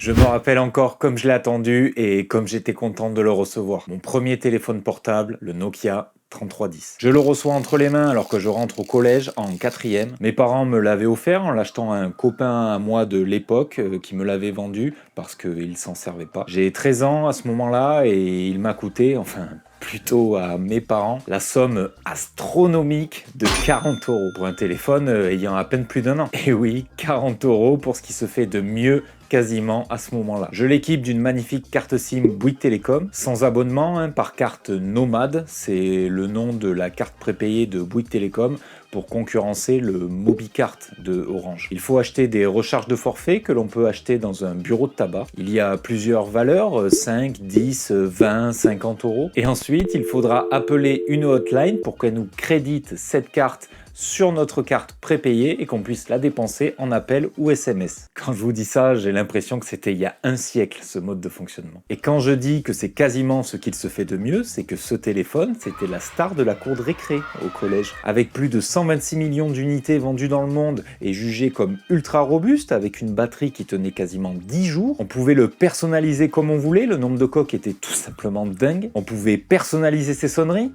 Je me rappelle encore comme je l'ai attendu et comme j'étais content de le recevoir. Mon premier téléphone portable, le Nokia 3310. Je le reçois entre les mains alors que je rentre au collège en 4e. Mes parents me l'avaient offert en l'achetant à un copain à moi de l'époque qui me l'avait vendu parce qu'il s'en servait pas. J'ai 13 ans à ce moment-là et il m'a coûté, enfin plutôt à mes parents, la somme astronomique de 40 € pour un téléphone ayant à peine plus d'1 an. Et oui, 40 € pour ce qui se fait de mieux quasiment à ce moment-là. Je l'équipe d'une magnifique carte SIM Bouygues Télécom, sans abonnement, par carte Nomade, c'est le nom de la carte prépayée de Bouygues Télécom pour concurrencer le MobiCart de Orange. Il faut acheter des recharges de forfait que l'on peut acheter dans un bureau de tabac. Il y a plusieurs valeurs, 5, 10, 20, 50 €. Et ensuite, il faudra appeler une hotline pour qu'elle nous crédite cette carte sur notre carte prépayée et qu'on puisse la dépenser en appel ou SMS. Quand je vous dis ça, j'ai l'impression que c'était il y a un siècle ce mode de fonctionnement. Et quand je dis que c'est quasiment ce qu'il se fait de mieux, c'est que ce téléphone, c'était la star de la cour de récré au collège. Avec plus de 126 millions d'unités vendues dans le monde et jugé comme ultra robuste avec une batterie qui tenait quasiment 10 jours, on pouvait le personnaliser comme on voulait, le nombre de coques était tout simplement dingue. On pouvait personnaliser ses sonneries.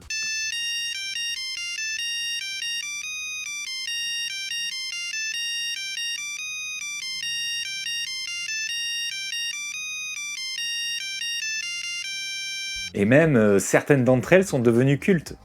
Et même, certaines d'entre elles sont devenues cultes.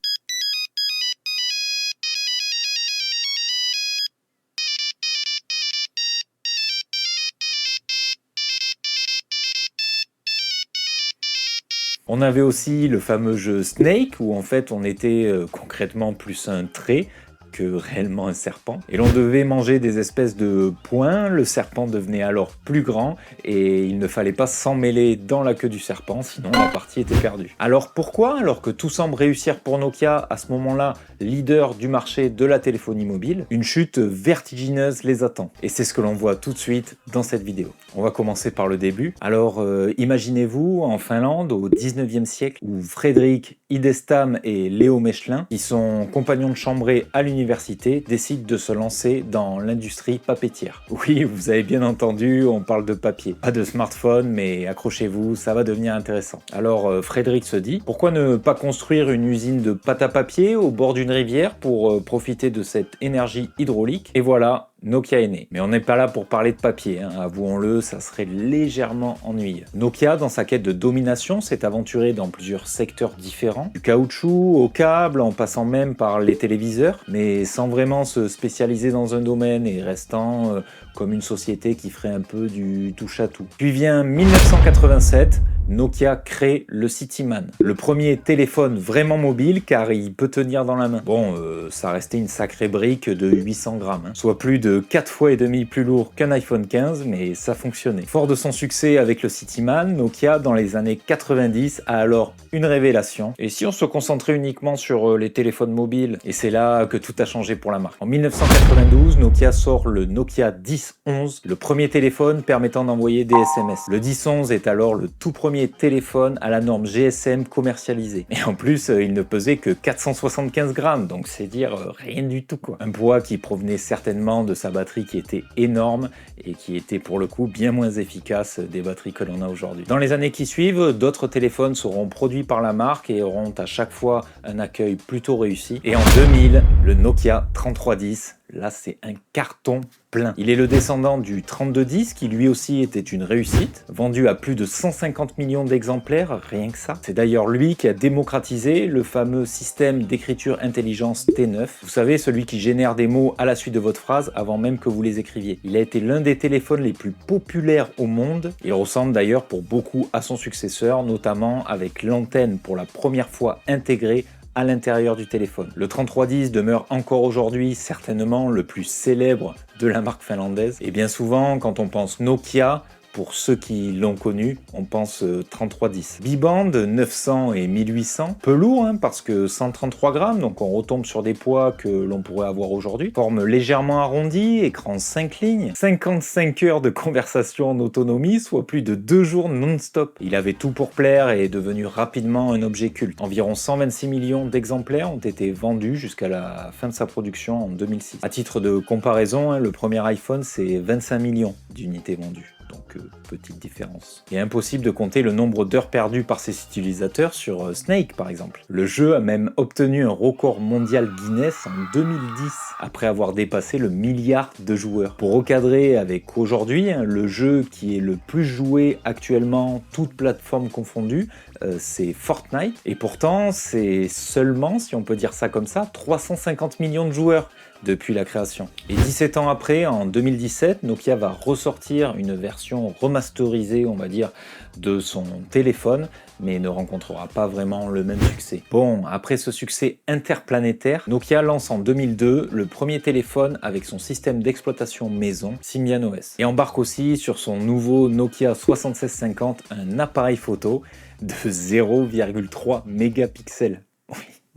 On avait aussi le fameux jeu Snake, où en fait on était concrètement plus un trait que réellement un serpent. Et l'on devait manger des espèces de points, le serpent devenait alors plus grand et il ne fallait pas s'emmêler dans la queue du serpent, sinon la partie était perdue. Alors pourquoi, alors que tout semble réussir pour Nokia, à ce moment-là, leader du marché de la téléphonie mobile, une chute vertigineuse les attend. Et c'est ce que l'on voit tout de suite dans cette vidéo. On va commencer par le début. Alors imaginez-vous en Finlande au 19e siècle où Fredrik Idestam et Léo Mechelin, qui sont compagnons de chambrée à l'université, décident de se lancer dans l'industrie papetière. Oui, vous avez bien entendu, on parle de papier. Pas de smartphone, mais accrochez-vous, ça va devenir intéressant. Alors Frédéric se dit, pourquoi ne pas construire une usine de pâte à papier au bord d'une rivière pour profiter de cette énergie hydraulique? Et voilà, Nokia est né. Mais on n'est pas là pour parler de papier, avouons-le, ça serait légèrement ennuyeux. Nokia, dans sa quête de domination, s'est aventuré dans plusieurs secteurs différents, du caoutchouc au câble, en passant même par les téléviseurs, mais sans vraiment se spécialiser dans un domaine et restant comme une société qui ferait un peu du touche-à-tout. Puis vient 1987, Nokia crée le Cityman, le premier téléphone vraiment mobile car il peut tenir dans la main. Bon, ça restait une sacrée brique de 800 grammes, soit plus de 4 fois et demi plus lourd qu'un iPhone 15, mais ça fonctionnait. Fort de son succès avec le Cityman, Nokia dans les années 90 a alors une révélation. Et si on se concentrait uniquement sur les téléphones mobiles, et c'est là que tout a changé pour la marque. En 1992, Nokia sort le Nokia 1011, le premier téléphone permettant d'envoyer des SMS. Le 1011 est alors le tout premier téléphone à la norme GSM commercialisé. Et en plus, il ne pesait que 475 grammes, donc c'est dire rien du tout quoi. Un poids qui provenait certainement de sa batterie qui était énorme et qui était pour le coup bien moins efficace des batteries que l'on a aujourd'hui. Dans les années qui suivent, d'autres téléphones seront produits par la marque et auront à chaque fois un accueil plutôt réussi. Et en 2000, le Nokia 3310, là c'est un carton plein. Il est le descendant du 3210 qui lui aussi était une réussite, vendu à plus de 150 millions d'exemplaires, rien que ça. C'est d'ailleurs lui qui a démocratisé le fameux système d'écriture intelligence T9. Vous savez, celui qui génère des mots à la suite de votre phrase avant même que vous les écriviez. Il a été l'un des téléphones les plus populaires au monde. Il ressemble d'ailleurs pour beaucoup à son successeur, notamment avec l'antenne pour la première fois intégrée à l'intérieur du téléphone. Le 3310 demeure encore aujourd'hui certainement le plus célèbre de la marque finlandaise. Et bien souvent, quand on pense Nokia, pour ceux qui l'ont connu, on pense 3310. Biband 900 et 1800, peu lourd parce que 133 grammes, donc on retombe sur des poids que l'on pourrait avoir aujourd'hui. Forme légèrement arrondie, écran 5 lignes, 55 heures de conversation en autonomie, soit plus de 2 jours non-stop. Il avait tout pour plaire et est devenu rapidement un objet culte. Environ 126 millions d'exemplaires ont été vendus jusqu'à la fin de sa production en 2006. À titre de comparaison, le premier iPhone c'est 25 millions d'unités vendues. donc petite différence. Et impossible de compter le nombre d'heures perdues par ses utilisateurs sur Snake par exemple. Le jeu a même obtenu un record mondial Guinness en 2010, après avoir dépassé le milliard de joueurs. Pour recadrer avec aujourd'hui, le jeu qui est le plus joué actuellement, toutes plateformes confondues, c'est Fortnite. Et pourtant, c'est seulement, si on peut dire ça comme ça, 350 millions de joueurs depuis la création. Et 17 ans après, en 2017, Nokia va ressortir une version remasterisée, on va dire, de son téléphone, mais ne rencontrera pas vraiment le même succès. Bon, après ce succès interplanétaire, Nokia lance en 2002 le premier téléphone avec son système d'exploitation maison, SymbianOS, et embarque aussi sur son nouveau Nokia 7650 un appareil photo de 0,3 mégapixels.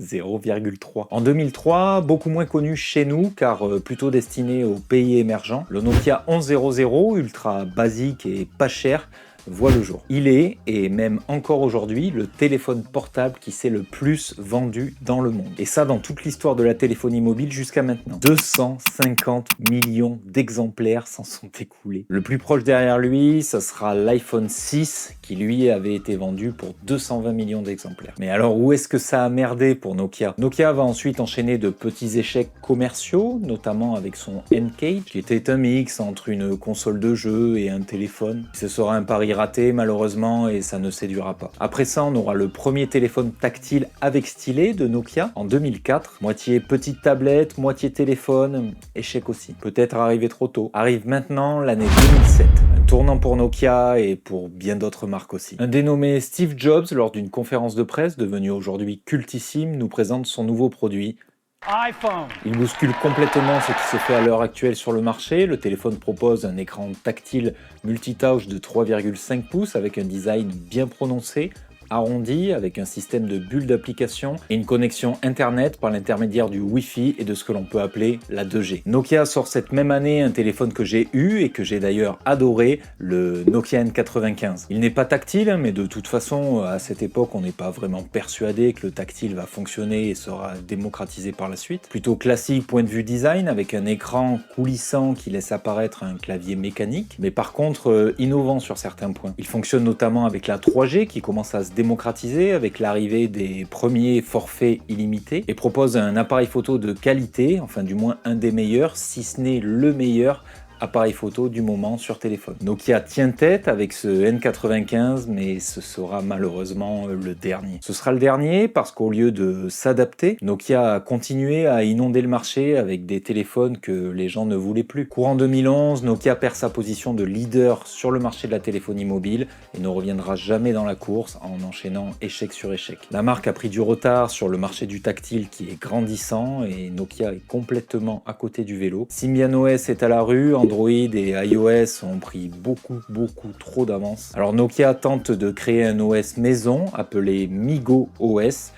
0,3. En 2003, beaucoup moins connu chez nous car plutôt destiné aux pays émergents, le Nokia 1100, ultra basique et pas cher, voit le jour. Il est, et même encore aujourd'hui, le téléphone portable qui s'est le plus vendu dans le monde. Et ça dans toute l'histoire de la téléphonie mobile jusqu'à maintenant. 250 millions d'exemplaires s'en sont écoulés. Le plus proche derrière lui, ça sera l'iPhone 6 qui lui avait été vendu pour 220 millions d'exemplaires. Mais alors où est-ce que ça a merdé pour Nokia? Nokia va ensuite enchaîner de petits échecs commerciaux, notamment avec son N-Cage, qui était un mix entre une console de jeu et un téléphone. Ce sera un pari raté malheureusement et ça ne séduira pas. Après ça, on aura le premier téléphone tactile avec stylet de Nokia en 2004. Moitié petite tablette, moitié téléphone, échec aussi. Peut-être arrivé trop tôt. Arrive maintenant l'année 2007. Un tournant pour Nokia et pour bien d'autres marques aussi. Un dénommé Steve Jobs, lors d'une conférence de presse devenue aujourd'hui cultissime, nous présente son nouveau produit, iPhone. Il bouscule complètement ce qui se fait à l'heure actuelle sur le marché. Le téléphone propose un écran tactile multitouch de 3,5 pouces avec un design bien prononcé, arrondi, avec un système de bulles d'application et une connexion internet par l'intermédiaire du Wi-Fi et de ce que l'on peut appeler la 2G. Nokia sort cette même année un téléphone que j'ai eu et que j'ai d'ailleurs adoré, le Nokia N95. Il n'est pas tactile, mais de toute façon, à cette époque, on n'est pas vraiment persuadé que le tactile va fonctionner et sera démocratisé par la suite. Plutôt classique point de vue design, avec un écran coulissant qui laisse apparaître un clavier mécanique, mais par contre innovant sur certains points. Il fonctionne notamment avec la 3G qui commence à se démocratisé avec l'arrivée des premiers forfaits illimités et propose un appareil photo de qualité, enfin du moins un des meilleurs, si ce n'est le meilleur appareil photo du moment sur téléphone. Nokia tient tête avec ce N95, mais ce sera malheureusement le dernier. Ce sera le dernier parce qu'au lieu de s'adapter, Nokia a continué à inonder le marché avec des téléphones que les gens ne voulaient plus. Courant 2011, Nokia perd sa position de leader sur le marché de la téléphonie mobile et ne reviendra jamais dans la course en enchaînant échec sur échec. La marque a pris du retard sur le marché du tactile qui est grandissant et Nokia est complètement à côté du vélo. SymbianOS est à la rue, Android et iOS ont pris beaucoup trop d'avance. Alors Nokia tente de créer un OS maison appelé Migo OS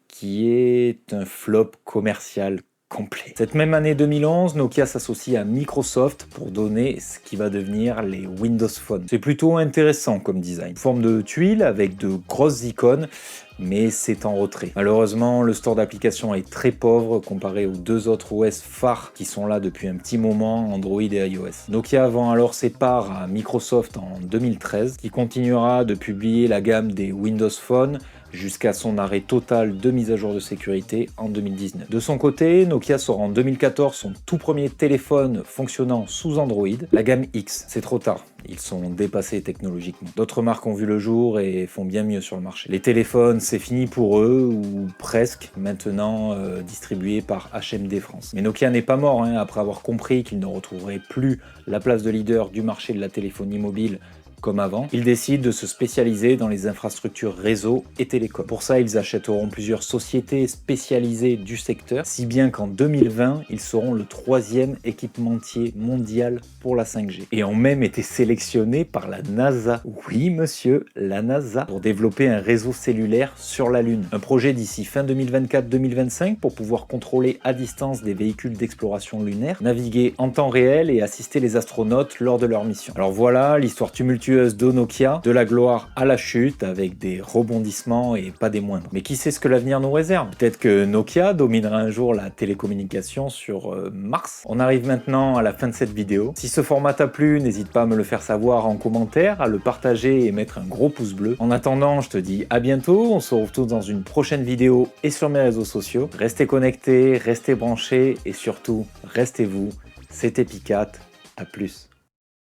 qui est un flop commercial complet. Cette même année 2011, Nokia s'associe à Microsoft pour donner ce qui va devenir les Windows Phone. C'est plutôt intéressant comme design. Forme de tuile avec de grosses icônes, mais c'est en retrait. Malheureusement, le store d'applications est très pauvre comparé aux deux autres OS phares qui sont là depuis un petit moment, Android et iOS. Nokia vend alors ses parts à Microsoft en 2013, qui continuera de publier la gamme des Windows Phone jusqu'à son arrêt total de mise à jour de sécurité en 2019. De son côté, Nokia sort en 2014 son tout premier téléphone fonctionnant sous Android, la gamme X. C'est trop tard. Ils sont dépassés technologiquement. D'autres marques ont vu le jour et font bien mieux sur le marché. Les téléphones, c'est fini pour eux, ou presque, maintenant distribués par HMD France. Mais Nokia n'est pas mort, après avoir compris qu'il ne retrouverait plus la place de leader du marché de la téléphonie mobile comme avant, ils décident de se spécialiser dans les infrastructures réseau et télécom. Pour ça, ils achèteront plusieurs sociétés spécialisées du secteur, si bien qu'en 2020, ils seront le 3e équipementier mondial pour la 5G. Et ont même été sélectionnés par la NASA. Oui, monsieur, la NASA, pour développer un réseau cellulaire sur la Lune. Un projet d'ici fin 2024-2025 pour pouvoir contrôler à distance des véhicules d'exploration lunaire, naviguer en temps réel et assister les astronautes lors de leur mission. Alors voilà, l'histoire tumultueuse tumultueuse de Nokia, de la gloire à la chute, avec des rebondissements et pas des moindres. Mais qui sait ce que l'avenir nous réserve? Peut-être que Nokia dominera un jour la télécommunication sur Mars. On arrive maintenant à la fin de cette vidéo. Si ce format t'a plu, n'hésite pas à me le faire savoir en commentaire, à le partager et mettre un gros pouce bleu. En attendant, je te dis à bientôt, on se retrouve tous dans une prochaine vidéo et sur mes réseaux sociaux. Restez connectés, restez branchés et surtout, restez vous. C'était Picat, à plus.